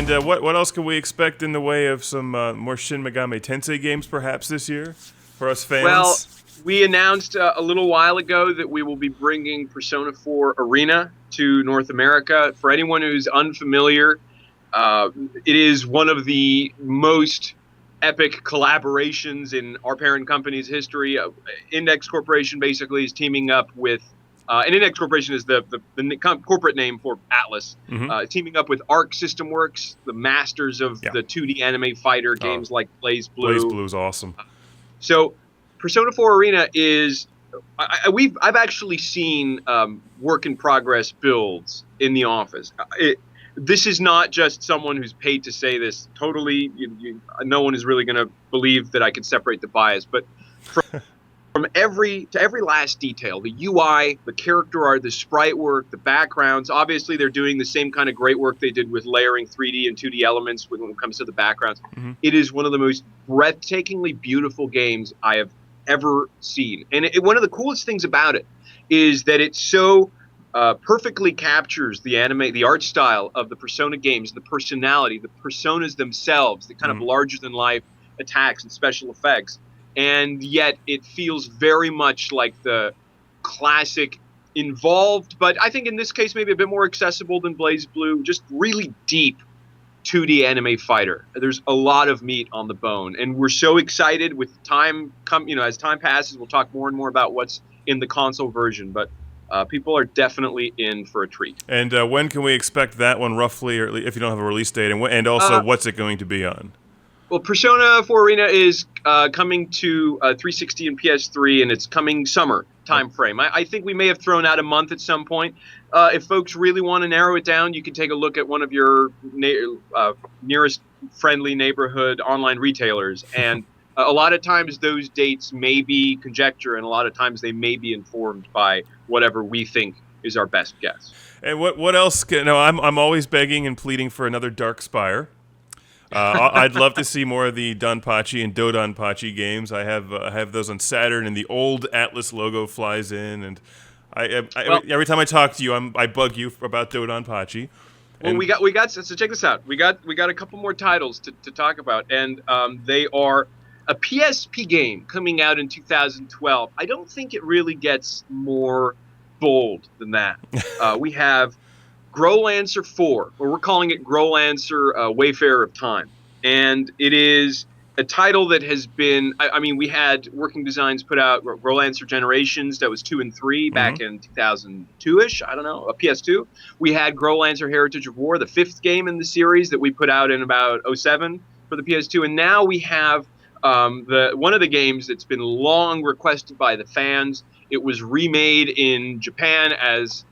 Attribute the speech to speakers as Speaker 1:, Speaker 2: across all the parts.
Speaker 1: And what else can we expect in the way of some more Shin Megami Tensei games perhaps this year for us fans?
Speaker 2: Well, we announced a little while ago that we will be bringing Persona 4 Arena to North America. For anyone who's unfamiliar, it is one of the most epic collaborations in our parent company's history. Index Corporation basically is teaming up with, and Index Corporation is the corporate name for Atlus, teaming up with Arc System Works, the masters of the 2D anime fighter games like Blaze Blue.
Speaker 1: Blaze Blue is awesome.
Speaker 2: So Persona 4 Arena is, I've actually seen work in progress builds in the office. This is not just someone who's paid to say this. Totally, no one is really going to believe that I can separate the bias. But from every last detail, the UI, the character art, the sprite work, the backgrounds. Obviously, they're doing the same kind of great work they did with layering 3D and 2D elements when it comes to the backgrounds. It is one of the most breathtakingly beautiful games I have ever seen. And one of the coolest things about it is that it so perfectly captures the art style of the Persona games, the personality, the personas themselves, the kind of larger than life attacks and special effects. And yet it feels very much like the classic, involved, but I think in this case maybe a bit more accessible than Blaze Blue, just really deep 2D anime fighter. There's a lot of meat on the bone, and we're so excited with time. As time passes, we'll talk more and more about what's in the console version. But people are definitely in for a treat.
Speaker 1: And when can we expect that one roughly, or if you don't have a release date, and also what's it going to be on?
Speaker 2: Well, Persona 4 Arena is coming to 360 and PS3, and it's coming summer time frame. I think we may have thrown out a month at some point. If folks really want to narrow it down, you can take a look at one of your nearest friendly neighborhood online retailers. And a lot of times those dates may be conjecture, and a lot of times they may be informed by whatever we think is our best guess.
Speaker 1: And what else? I'm always begging and pleading for another Darkspire. I'd love to see more of the Donpachi and Dodonpachi games. I have those on Saturn, and the old Atlus logo flies in, and every time I talk to you, I bug you about Dodonpachi.
Speaker 2: Well, we got. So check this out. We got a couple more titles to talk about, and they are a PSP game coming out in 2012. I don't think it really gets more bold than that. We have Growlancer 4, or we're calling it Growlancer Wayfarer of Time. And it is a title that has been, we had Working Designs put out Growlancer Generations, that was 2 and 3 back in 2002-ish, I don't know, a PS2. We had Growlancer Heritage of War, the 5th game in the series that we put out in about 2007 for the PS2. And now we have one of the games that's been long requested by the fans. It was remade in Japan as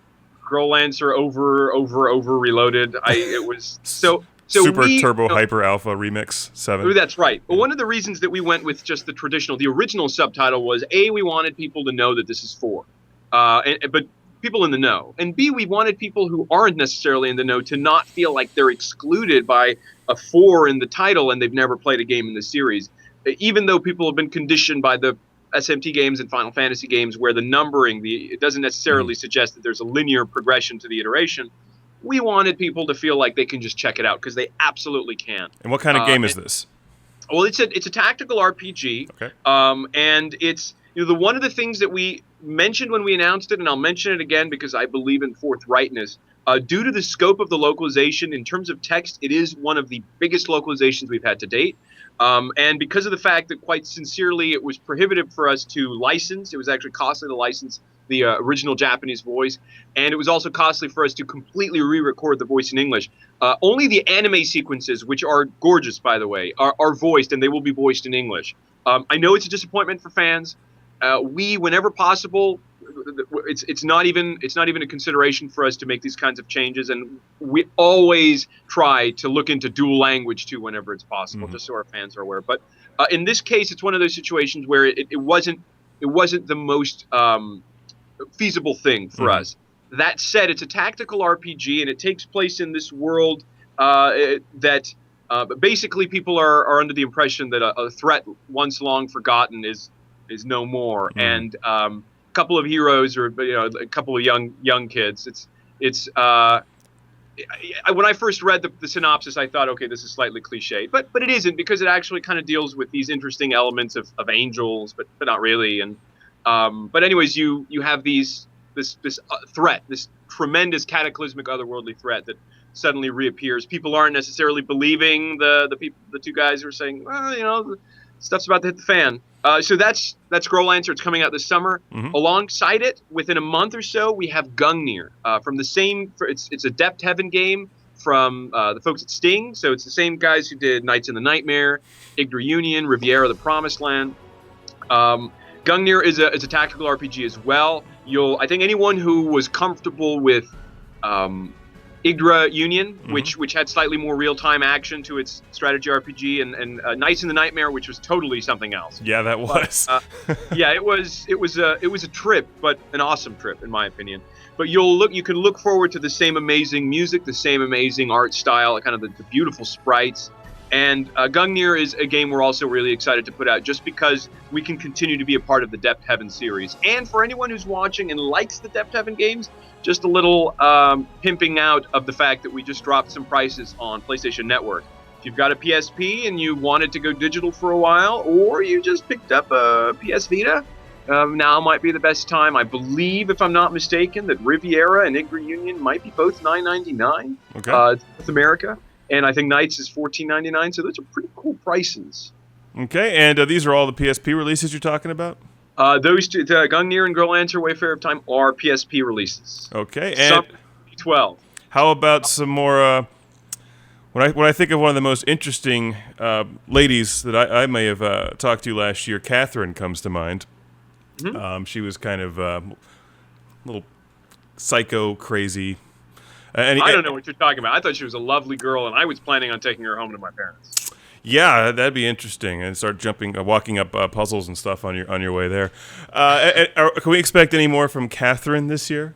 Speaker 2: Growlancer over reloaded. It was so
Speaker 1: Super Turbo Hyper Alpha Remix 7.
Speaker 2: Oh, that's right. But one of the reasons that we went with just the original subtitle was A, we wanted people to know that this is 4, but people in the know, and B, we wanted people who aren't necessarily in the know to not feel like they're excluded by a 4 in the title and they've never played a game in the series, even though people have been conditioned by the SMT games and Final Fantasy games where the numbering, it doesn't necessarily suggest that there's a linear progression to the iteration. We wanted people to feel like they can just check it out, because they absolutely can.
Speaker 1: And what kind of game is this?
Speaker 2: Well, it's a tactical RPG.
Speaker 1: Okay.
Speaker 2: And it's one of the things that we mentioned when we announced it, and I'll mention it again because I believe in forthrightness. Due to the scope of the localization in terms of text, it is one of the biggest localizations we've had to date. And because of the fact that, quite sincerely, it was prohibitive for us to license, it was actually costly to license the original Japanese voice, and it was also costly for us to completely re-record the voice in English. Only the anime sequences, which are gorgeous, by the way, are voiced, and they will be voiced in English. I know it's a disappointment for fans. We, whenever possible, it's not even a consideration for us to make these kinds of changes, and we always try to look into dual language too whenever it's possible, just so our fans are aware. But in this case, it's one of those situations where it wasn't the most feasible thing for us. That said, it's a tactical RPG, and it takes place in this world that basically people are under the impression that a threat once long forgotten is no more, and a couple of heroes, or a couple of young kids. It's when I first read the synopsis, I thought, okay, this is slightly cliched, but it isn't, because it actually kind of deals with these interesting elements of angels, but not really. And but anyways, you have this threat, this tremendous cataclysmic otherworldly threat that suddenly reappears. People aren't necessarily believing the two guys who are saying, well, the stuff's about to hit the fan. So that's Growlancer. It's coming out this summer.
Speaker 1: Mm-hmm.
Speaker 2: Alongside it, within a month or so, we have Gungnir from the same. It's a Depth Heaven game from the folks at Sting. So it's the same guys who did Knights in the Nightmare, Yggdra Union, Riviera: The Promised Land. Gungnir is a tactical RPG as well. I think anyone who was comfortable with Yggdra Union,
Speaker 1: Mm-hmm.
Speaker 2: which had slightly more real-time action to its strategy RPG, and Knights in the Nightmare, which was totally something else.
Speaker 1: Yeah, that was.
Speaker 2: Yeah, it was a trip, but an awesome trip in my opinion. But you can look forward to the same amazing music, the same amazing art style, kind of the beautiful sprites. And Gungnir is a game we're also really excited to put out, just because we can continue to be a part of the Depth Heaven series. And for anyone who's watching and likes the Depth Heaven games, just a little pimping out of the fact that we just dropped some prices on PlayStation Network. If you've got a PSP and you wanted to go digital for a while, or you just picked up a PS Vita, now might be the best time. I believe, if I'm not mistaken, that Riviera and Yggdra Union might be both $9.99.
Speaker 1: Okay.
Speaker 2: North America. And I think Knights is $14.99, so those are pretty cool prices.
Speaker 1: Okay, and these are all the PSP releases you're talking about?
Speaker 2: Those two, Gungnir and Growlancer: Wayfarer of Time, are PSP releases.
Speaker 1: Okay, and
Speaker 2: 12.
Speaker 1: how about some more? When I think of one of the most interesting ladies that I may have talked to last year, Catherine comes to mind.
Speaker 2: Mm-hmm.
Speaker 1: She was kind of a little psycho crazy.
Speaker 2: I don't know what you're talking about. I thought she was a lovely girl, and I was planning on taking her home to my parents.
Speaker 1: Yeah, that'd be interesting, and start walking up puzzles and stuff on your way there. Can we expect any more from Catherine this year?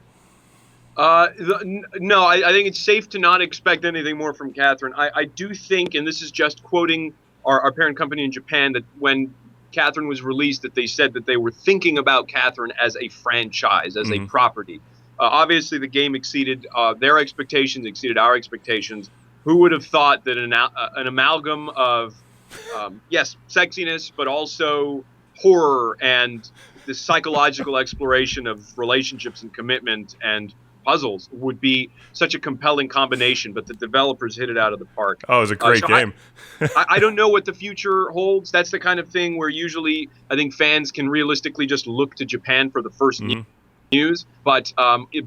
Speaker 2: No, I think it's safe to not expect anything more from Catherine. I do think, and this is just quoting our parent company in Japan, that when Catherine was released, that they said that they were thinking about Catherine as a franchise, as a property. Obviously, the game exceeded their expectations, exceeded our expectations. Who would have thought that an amalgam of, yes, sexiness, but also horror and the psychological exploration of relationships and commitment and puzzles would be such a compelling combination, but the developers hit it out of the park.
Speaker 1: Oh, it was a great game.
Speaker 2: I don't know what the future holds. That's the kind of thing where usually I think fans can realistically just look to Japan for the first news. But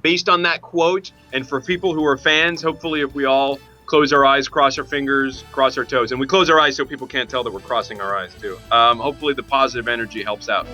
Speaker 2: based on that quote, and for people who are fans, hopefully if we all close our eyes, cross our fingers, cross our toes, and we close our eyes so people can't tell that we're crossing our eyes too. Hopefully the positive energy helps out.